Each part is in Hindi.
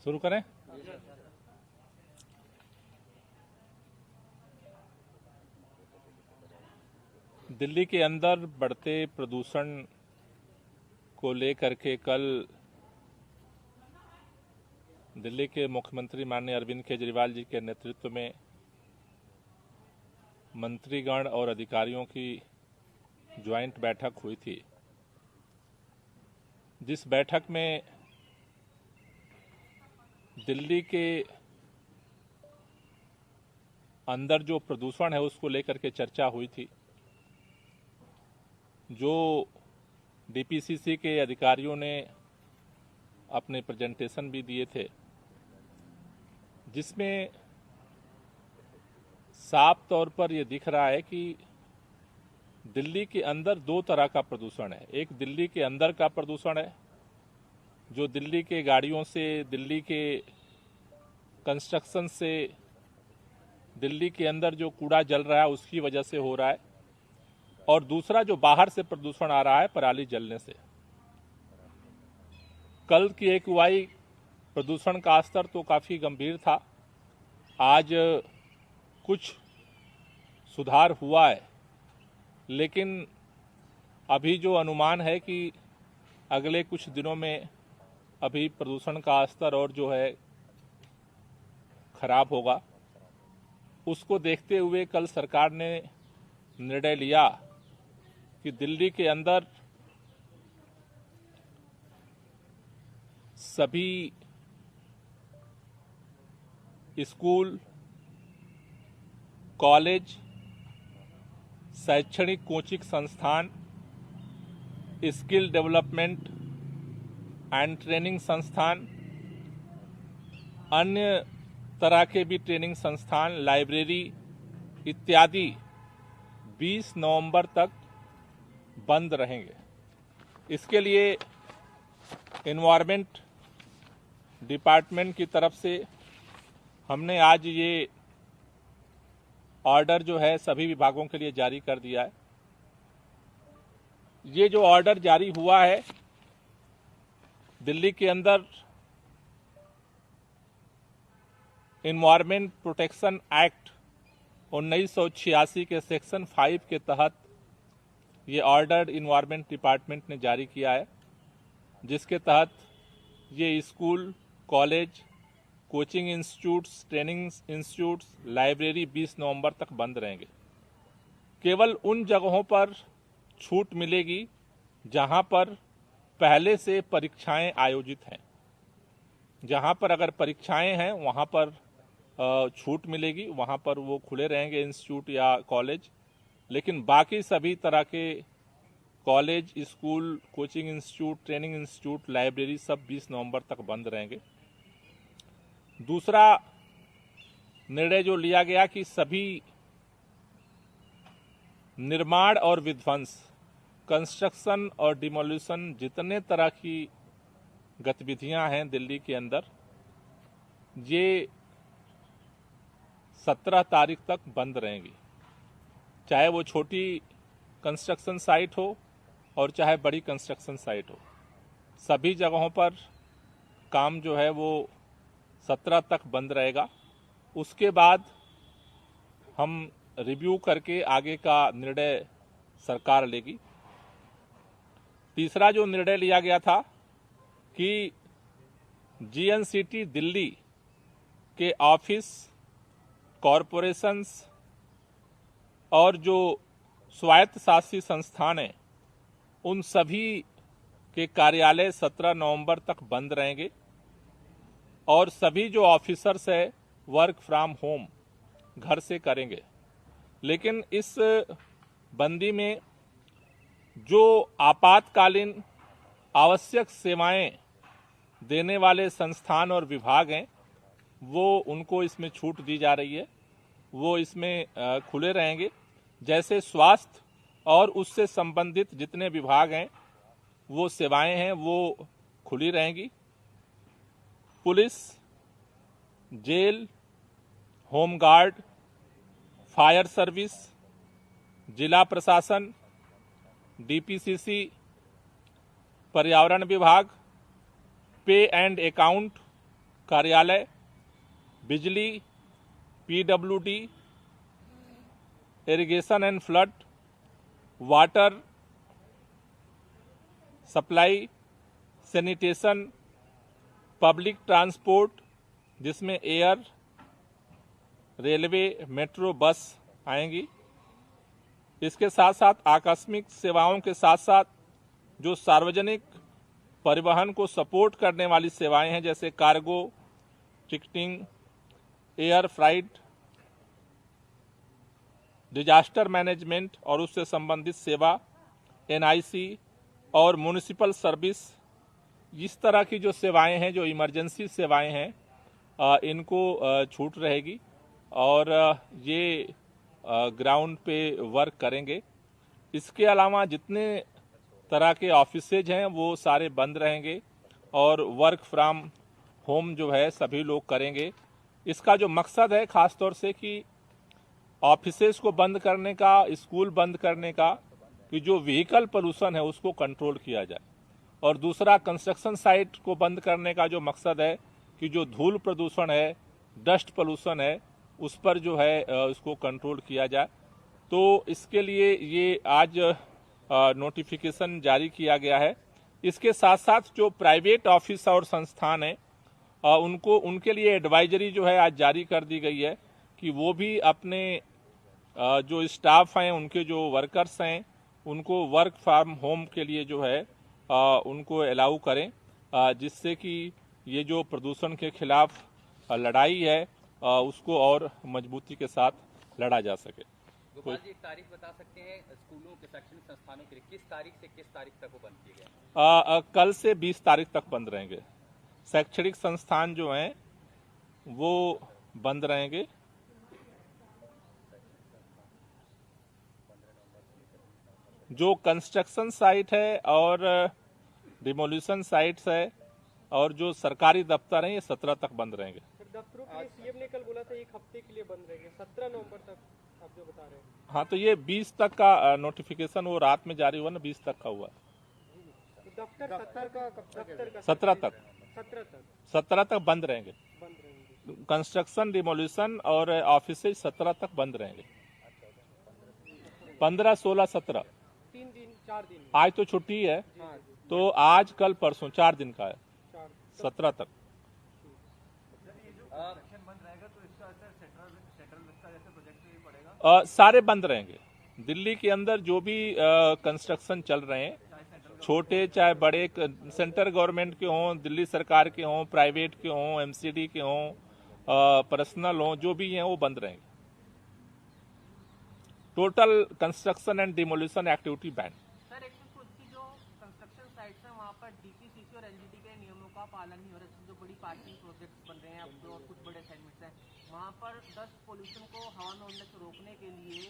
शुरू करें। दिल्ली के अंदर बढ़ते प्रदूषण को लेकर के कल दिल्ली के मुख्यमंत्री माननीय अरविंद केजरीवाल जी के नेतृत्व में मंत्रीगण और अधिकारियों की ज्वाइंट बैठक हुई थी, जिस बैठक में दिल्ली के अंदर जो प्रदूषण है उसको लेकर के चर्चा हुई थी। जो डीपीसीसी के अधिकारियों ने अपने प्रेजेंटेशन भी दिए थे, जिसमें साफ तौर पर यह दिख रहा है कि दिल्ली के अंदर दो तरह का प्रदूषण है। एक दिल्ली के अंदर का प्रदूषण है, जो दिल्ली के गाड़ियों से, दिल्ली के कंस्ट्रक्शन से, दिल्ली के अंदर जो कूड़ा जल रहा है उसकी वजह से हो रहा है, और दूसरा जो बाहर से प्रदूषण आ रहा है पराली जलने से। कल की एक्यूआई प्रदूषण का स्तर तो काफ़ी गंभीर था। आज कुछ सुधार हुआ है, लेकिन अभी जो अनुमान है कि अगले कुछ दिनों में अभी प्रदूषण का स्तर और जो है खराब होगा। उसको देखते हुए कल सरकार ने निर्णय लिया कि दिल्ली के अंदर सभी स्कूल, कॉलेज, शैक्षणिक कोचिंग संस्थान, स्किल डेवलपमेंट एंड ट्रेनिंग संस्थान, अन्य तरह के भी ट्रेनिंग संस्थान, लाइब्रेरी इत्यादि 20 नवंबर तक बंद रहेंगे। इसके लिए एनवायरमेंट डिपार्टमेंट की तरफ से हमने आज ये ऑर्डर जो है सभी विभागों के लिए जारी कर दिया है। ये जो ऑर्डर जारी हुआ है, दिल्ली के अंदर एनवायरमेंट प्रोटेक्शन एक्ट 1986 के सेक्शन 5 के तहत ये ऑर्डर एनवायरमेंट डिपार्टमेंट ने जारी किया है, जिसके तहत ये school, college, coaching institutes, training institutes, library 20 नवंबर तक बंद रहेंगे। केवल उन जगहों पर छूट मिलेगी जहां पर पहले से परीक्षाएं आयोजित हैं। जहां पर अगर परीक्षाएं हैं वहां पर छूट मिलेगी, वहां पर वो खुले रहेंगे इंस्टीट्यूट या कॉलेज। लेकिन बाकी सभी तरह के college, school, coaching institute, training institute, library सब 20 नवंबर तक बंद रहेंगे। दूसरा निर्णय जो लिया गया कि सभी निर्माण और विध्वंस, कंस्ट्रक्शन और डिमोलिशन, जितने तरह की गतिविधियां हैं दिल्ली के अंदर, ये 17 तारीख तक बंद रहेंगी। चाहे वो छोटी कंस्ट्रक्शन साइट हो और चाहे बड़ी कंस्ट्रक्शन साइट हो, सभी जगहों पर काम जो है वो 17 तक बंद रहेगा। उसके बाद हम रिव्यू करके आगे का निर्णय सरकार लेगी। तीसरा जो निर्णय लिया गया था कि जीएनसीटी दिल्ली के ऑफिस, कॉरपोरेशंस और जो स्वायत्त शासी संस्थान हैं, उन सभी के कार्यालय 17 नवंबर तक बंद रहेंगे, और सभी जो ऑफिसर्स है वर्क फ्रॉम होम घर से करेंगे। लेकिन इस बंदी में जो आपातकालीन आवश्यक सेवाएं देने वाले संस्थान और विभाग हैं, वो उनको इसमें छूट दी जा रही है। वो इसमें खुले रहेंगे। जैसे स्वास्थ्य और उससे संबंधित जितने विभाग हैं, वो सेवाएं हैं, वो खुली रहेंगी। Police, jail, home guard, fire service, जिला प्रशासन, डीपीसीसी, पर्यावरण विभाग, पे एंड अकाउंट, कार्यालय, बिजली, PWD, irrigation and flood, water supply, sanitation, public transport जिसमें एयर, रेलवे, मेट्रो, बस आएंगी। इसके साथ साथ आकस्मिक सेवाओं के साथ साथ जो सार्वजनिक परिवहन को सपोर्ट करने वाली सेवाएं हैं जैसे cargo, ticketing, air freight, disaster management और उससे संबंधित सेवा, एनआईसी और म्युनिसिपल सर्विस, इस तरह की जो सेवाएं हैं, जो इमरजेंसी सेवाएं हैं, इनको छूट रहेगी और ये ग्राउंड पे वर्क करेंगे। इसके अलावा जितने तरह के ऑफिसेज हैं वो सारे बंद रहेंगे और वर्क फ्रॉम होम जो है सभी लोग करेंगे। इसका जो मकसद है खासतौर से कि ऑफिसेज को बंद करने का, स्कूल बंद करने का, कि जो व्हीकल पोल्यूशन है उसको कंट्रोल किया जाए, और दूसरा कंस्ट्रक्शन साइट को बंद करने का जो मकसद है कि जो धूल प्रदूषण है, डस्ट पोल्यूशन है, उस पर जो है उसको कंट्रोल किया जाए। तो इसके लिए ये आज नोटिफिकेशन जारी किया गया है। इसके साथ साथ जो प्राइवेट ऑफिस और संस्थान हैं उनके लिए एडवाइजरी जो है आज जारी कर दी गई है कि वो भी अपने जो स्टाफ हैं, उनके जो वर्कर्स हैं, उनको वर्क फ्रॉम होम के लिए जो है उनको अलाउ करें, जिससे कि ये जो प्रदूषण के खिलाफ लड़ाई है उसको और मजबूती के साथ लड़ा जा सके। गोपाल जी, एक तारीख बता सकते हैं स्कूलों के शैक्षणिक संस्थानों के लिए किस तारीख से किस तारीख तक वो बंद किए गए? कल से 20 तारीख तक बंद रहेंगे। शैक्षणिक संस्थान जो हैं वो बंद रहेंगे। जो कंस्ट्रक्शन साइट है और डिमोलिशन साइट्स है और जो सरकारी दफ्तर हैं ये 17 तक बंद रहेंगे। दफ्तरों के लिए सीएम ने कल बोला था 1 हफ्ते के लिए बंद रहेंगे, 17 नवंबर तक आप जो बता रहे हैं। हाँ, तो ये 20 तक का नोटिफिकेशन वो रात में जारी हुआ ना, 20 तक का हुआ। तो दफ्तर 17 तक बंद रहेंगे। कंस्ट्रक्शन, डिमोलिशन और ऑफिसेज 17 तक बंद रहेंगे। 15, 16, 17 3 दिन 4 दिन। आज तो छुट्टी है, तो आज कल परसों 4 दिन का है, 17 तक। सारे बंद रहेंगे। दिल्ली के अंदर जो भी कंस्ट्रक्शन चल रहे हैं, छोटे चाहे बड़े, सेंट्रल गवर्नमेंट के हों, दिल्ली सरकार के हों, प्राइवेट के हों, एमसीडी के हों, पर्सनल हों, जो भी हैं वो बंद रहेंगे। Total construction and demolition activity ban. Sir, 100 की जो कंस्ट्रक्शन साइट्स हैं वहाँ पर डीपीसीसी और एलजीडी के नियमों का पालन नहीं हो रहा है। जो बड़ी पार्किंग प्रोजेक्ट्स बन रहे हैं अब और कुछ बड़े असाइनमेंट्स हैं, वहाँ पर डस्ट पोल्यूशन को हवा में उड़ने से रोकने के लिए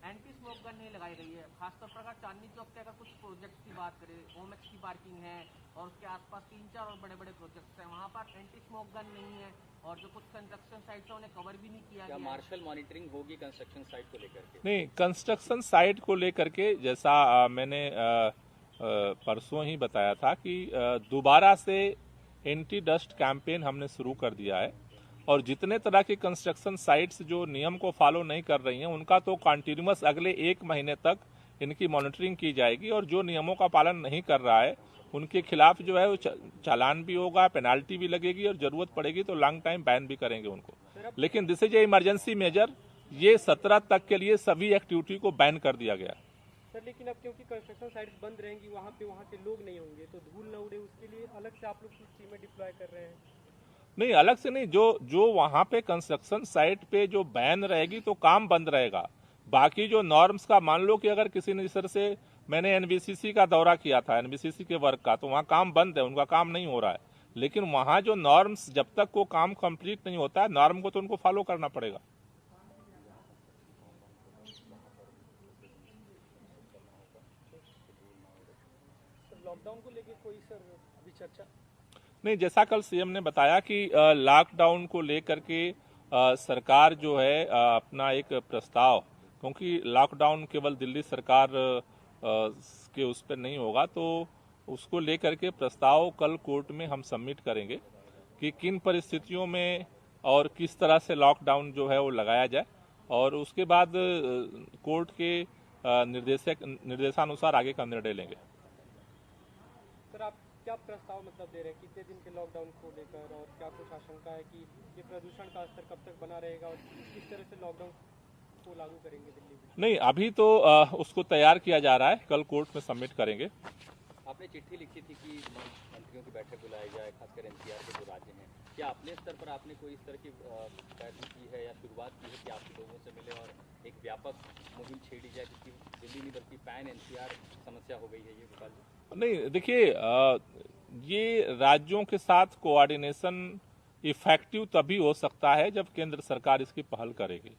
एंटी स्मोक गन नहीं लगाई गई है। खासतौर पर अगर चांदनी चौक के अगर कुछ प्रोजेक्ट्स की बात करें, ओमेक्स की पार्किंग है और उसके आसपास 3-4 और बड़े बड़े प्रोजेक्ट्स हैं, वहाँ पर एंटी स्मोक गन नहीं है और जो कुछ कंस्ट्रक्शन साइट्स हैं उन्हें कवर भी नहीं किया गया। मार्शल मॉनिटरिंग होगी कंस्ट्रक्शन साइट को लेकर के? नहीं, कंस्ट्रक्शन साइट को लेकर के जैसा मैंने परसों ही बताया था कि दोबारा से एंटी डस्ट कैंपेन हमने शुरू कर दिया है और जितने तरह की कंस्ट्रक्शन साइट्स जो नियम को फॉलो नहीं कर रही हैं उनका तो कंटिन्यूअस अगले 1 महीने तक इनकी मॉनिटरिंग की जाएगी और जो नियमों का पालन नहीं कर रहा है उनके खिलाफ जो है वो चालान भी होगा, पेनाल्टी भी लगेगी और जरूरत पड़ेगी तो लॉन्ग टाइम बैन भी करेंगे उनको। लेकिन this is a emergency measure, ये 17 तक के लिए सभी एक्टिविटी को बैन कर दिया गया। सर, लेकिन अब क्योंकि कंस्ट्रक्शन साइट्स बंद रहेंगी, वहाँ के लोग नहीं होंगे तो धूल न उड़े, उसके लिए अलग से आप लोग कुछ टीमें डिप्लॉय कर रहे हैं? नहीं, अलग से नहीं, जो वहाँ पे कंस्ट्रक्शन साइट पे जो बैन रहेगी तो काम बंद रहेगा। बाकी जो नॉर्म्स का, मान लो कि अगर किसी ने, जिस से मैंने एनबीसीसी का दौरा किया था, एनबीसीसी के वर्क का, तो वहाँ काम बंद है, उनका काम नहीं हो रहा है। लेकिन वहाँ जो नॉर्म्स, जब तक वो काम कंप्लीट नहीं होता है, नॉर्म को तो उनको फॉलो करना पड़ेगा। लॉकडाउन को लेकर कोई सर अभी चर्चा नहीं, जैसा कल सीएम ने बताया कि लॉकडाउन को लेकर के सरकार जो है अपना एक प्रस्ताव, क्योंकि लॉकडाउन केवल दिल्ली सरकार के उस पर नहीं होगा, तो उसको लेकर के प्रस्ताव कल कोर्ट में हम सबमिट करेंगे कि किन परिस्थितियों में और किस तरह से लॉकडाउन जो है वो लगाया जाए, और उसके बाद कोर्ट के निर्देशानुसार आगे का निर्णय लेंगे। सर, आप क्या प्रस्ताव मतलब दे रहे हैं कितने दिन के लॉकडाउन को लेकर, और क्या कुछ आशंका है कि ये प्रदूषण का स्तर कब तक बना रहेगा और किस तरह से लॉकडाउन को लागू करेंगे दिल्ली में? नहीं, अभी तो उसको तैयार किया जा रहा है, कल कोर्ट में सबमिट करेंगे। आपने चिट्ठी लिखी थी कि मंत्रियों की बैठक बुलाई जाए, खासकर एनसीआर के जो राज्य हैं, क्या अपने स्तर पर आपने कोई इस तरह की पहल की है या शुरुआत की है कि आप लोगों से मिले और एक व्यापक मुहिम छेड़ी जाए, क्योंकि दिल्ली नहीं बल्कि पैन एनसीआर समस्या हो गई है ये गोपाल जी? नहीं, देखिए, ये राज्यों के साथ कोऑर्डिनेशन इफेक्टिव तभी हो सकता है जब केंद्र सरकार इसकी पहल करेगी।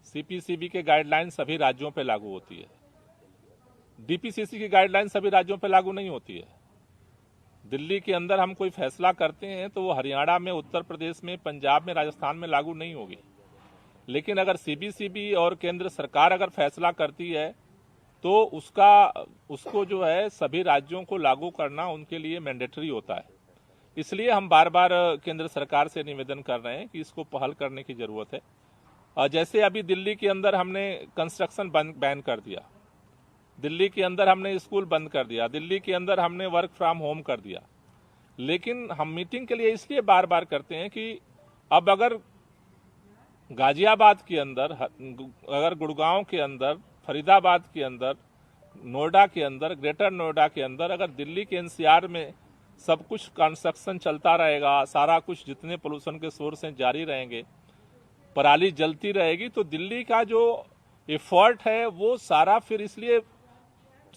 सीपीसीबी के गाइडलाइन सभी राज्यों पे लागू होती है, डीपीसीसी की गाइडलाइन सभी राज्यों पे लागू नहीं होती है। दिल्ली के अंदर हम कोई फैसला करते हैं तो वो हरियाणा में, उत्तर प्रदेश में, पंजाब में, राजस्थान में लागू नहीं होगी। लेकिन अगर सीबीसीबी और केंद्र सरकार अगर फैसला करती है तो उसको जो है सभी राज्यों को लागू करना उनके लिए मैंडेटरी होता है। इसलिए हम बार बार केंद्र सरकार से निवेदन कर रहे हैं कि इसको पहल करने की जरूरत है। जैसे अभी दिल्ली के अंदर हमने कंस्ट्रक्शन बैन कर दिया, दिल्ली के अंदर हमने स्कूल बंद कर दिया, दिल्ली के अंदर हमने वर्क फ्रॉम होम कर दिया। लेकिन हम मीटिंग के लिए इसलिए बार बार करते हैं कि अब अगर गाजियाबाद के अंदर, अगर गुड़गांव के अंदर, फरीदाबाद के अंदर, नोएडा के अंदर, ग्रेटर नोएडा के अंदर अगर दिल्ली के एनसीआर में सब कुछ कंस्ट्रक्शन चलता रहेगा, सारा कुछ जितने पोल्यूशन के सोर्स हैं जारी रहेंगे, पराली जलती रहेगी, तो दिल्ली का जो एफर्ट है वो सारा फिर इसलिए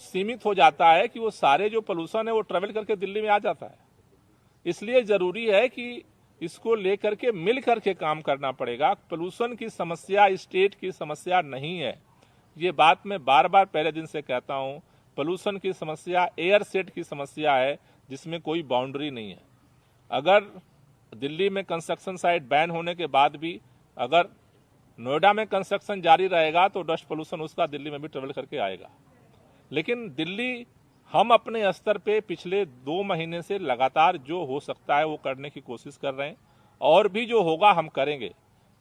सीमित हो जाता है कि वो सारे जो पोल्यूशन है वो ट्रेवल करके दिल्ली में आ जाता है। इसलिए जरूरी है कि इसको लेकर के मिल करके काम करना पड़ेगा। पोल्यूशन की समस्या स्टेट की समस्या नहीं है, ये बात मैं बार बार पहले दिन से कहता हूं। पोल्यूशन की समस्या एयर सेट की समस्या है जिसमें कोई बाउंड्री नहीं है। अगर दिल्ली में कंस्ट्रक्शन साइट बैन होने के बाद भी अगर नोएडा में कंस्ट्रक्शन जारी रहेगा तो डस्ट पोल्यूशन उसका दिल्ली में भी ट्रेवल करके आएगा। लेकिन दिल्ली, हम अपने स्तर पे पिछले 2 महीने से लगातार जो हो सकता है वो करने की कोशिश कर रहे हैं, और भी जो होगा हम करेंगे।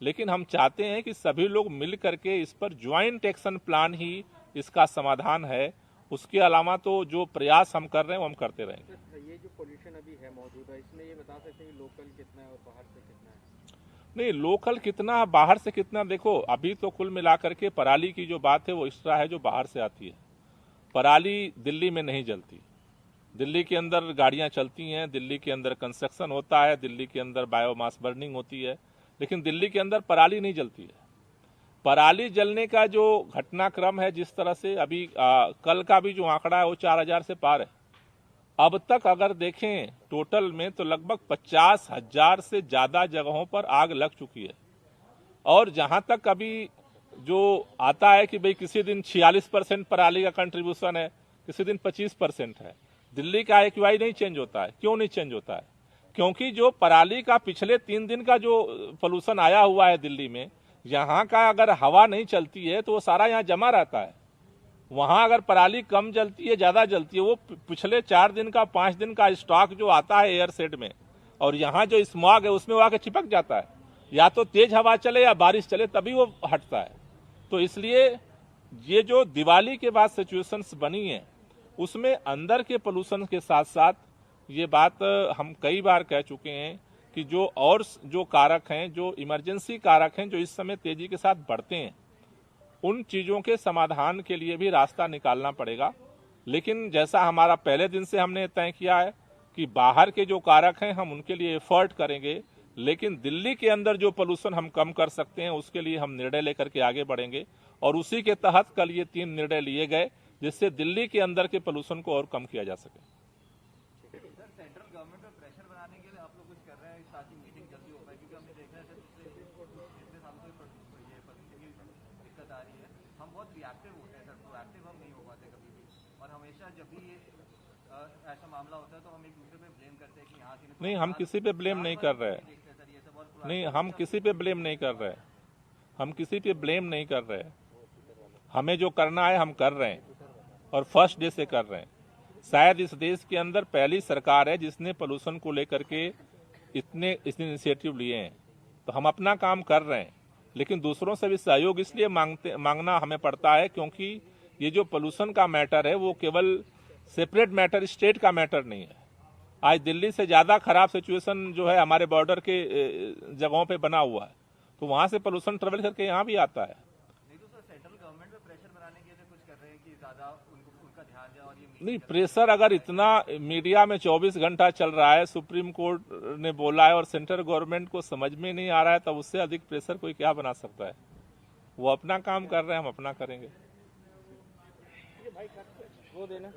लेकिन हम चाहते हैं कि सभी लोग मिल करके इस पर ज्वाइंट एक्शन प्लान ही इसका समाधान है। उसके अलावा तो जो प्रयास हम कर रहे हैं वो हम करते रहेंगे। ये जो पोल्यूशन अभी है मौजूदा, इसमें ये बता सकते हैं कि लोकल कितना है और बाहर से कितना है? नहीं, लोकल कितना, बाहर से कितना, देखो अभी तो कुल मिलाकर के पराली की जो बात है वो एक्स्ट्रा है जो बाहर से आती है। पराली दिल्ली में नहीं जलती, दिल्ली के अंदर गाड़ियां चलती हैं, दिल्ली के अंदर कंस्ट्रक्शन होता है, दिल्ली के अंदर बायोमास बर्निंग होती है, लेकिन दिल्ली के अंदर पराली नहीं जलती है। पराली जलने का जो घटनाक्रम है, जिस तरह से अभी कल का भी जो आंकड़ा है वो 4000 से पार है। अब तक अगर देखें टोटल में तो लगभग 50,000 से ज्यादा जगहों पर आग लग चुकी है। और जहां तक अभी जो आता है कि भाई किसी दिन 46% पराली का कंट्रीब्यूशन है, किसी दिन 25% है। दिल्ली का एक्यूआई नहीं चेंज होता है। क्यों नहीं चेंज होता है? क्योंकि जो पराली का पिछले 3 दिन का जो पोल्यूशन आया हुआ है दिल्ली में, यहाँ का अगर हवा नहीं चलती है तो वो सारा यहाँ जमा रहता है। वहां अगर पराली कम जलती है, ज्यादा जलती है, वो पिछले 4 दिन का, 5 दिन का स्टॉक जो आता है एयर सेट में, और यहाँ जो स्मॉग है उसमें वो आके चिपक जाता है। या तो तेज हवा चले या बारिश चले तभी वो हटता है। तो इसलिए ये जो दिवाली के बाद सिचुएशंस बनी है उसमें अंदर के पोल्यूशन के साथ साथ ये बात हम कई बार कह चुके हैं कि जो कारक हैं, जो इमरजेंसी कारक हैं, जो इस समय तेजी के साथ बढ़ते हैं, उन चीजों के समाधान के लिए भी रास्ता निकालना पड़ेगा। लेकिन जैसा हमारा पहले दिन से हमने तय किया है कि बाहर के जो कारक हैं हम उनके लिए एफर्ट करेंगे, लेकिन दिल्ली के अंदर जो पोल्यूशन हम कम कर सकते हैं उसके लिए हम निर्णय लेकर के आगे बढ़ेंगे। और उसी के तहत कल ये 3 निर्णय लिए गए जिससे दिल्ली के अंदर के पोल्यूशन को और कम किया जा सके। सर, सेंट्रल गवर्नमेंट पर प्रेशर बनाने के लिए आप लोग कुछ कर रहे हैं ताकि मीटिंग जल्दी हो पाए? क्योंकि हमने देखा है पिछले सालों से ये पॉल्यूशन की दिक्कत आ रही है। हम बहुत रिएक्टिव होते हैं सर, प्रोएक्टिव हम नहीं हो पाते कभी भी। और हमेशा जब भी ऐसा मामला होता है तो हम एक दूसरे पे ब्लेम करते हैं कि यहाँ से नहीं, हम किसी पे ब्लेम नहीं कर रहे हैं। नहीं, हम किसी पे ब्लेम नहीं कर रहे हैं। हम किसी पे ब्लेम नहीं कर रहे हैं। हमें जो करना है हम कर रहे हैं और फर्स्ट डे से कर रहे हैं। शायद इस देश के अंदर पहली सरकार है जिसने पोल्यूशन को लेकर के इतने इनिशिएटिव लिए हैं, तो हम अपना काम कर रहे हैं, लेकिन दूसरों से भी सहयोग इसलिए मांगना हमें पड़ता है क्योंकि ये जो पोल्यूशन का मैटर है वो केवल सेपरेट मैटर, स्टेट का मैटर नहीं है। आज दिल्ली से ज्यादा खराब सिचुएशन जो है हमारे बॉर्डर के जगहों पे बना हुआ है, तो वहां से पोल्यूशन ट्रेवल करके यहाँ भी आता है। नहीं तो सर सेंट्रल गवर्नमेंट पे प्रेशर बनाने के लिए कुछ कर रहे हैं कि ज्यादा उनका ध्यान जाए और ये नहीं, प्रेशर अगर इतना मीडिया में 24 घंटा चल रहा है, सुप्रीम कोर्ट ने बोला है और सेंट्रल गवर्नमेंट को समझ में नहीं आ रहा है, तब उससे अधिक प्रेशर कोई क्या बना सकता है। वो अपना काम कर रहे हैं, हम अपना करेंगे। वो देना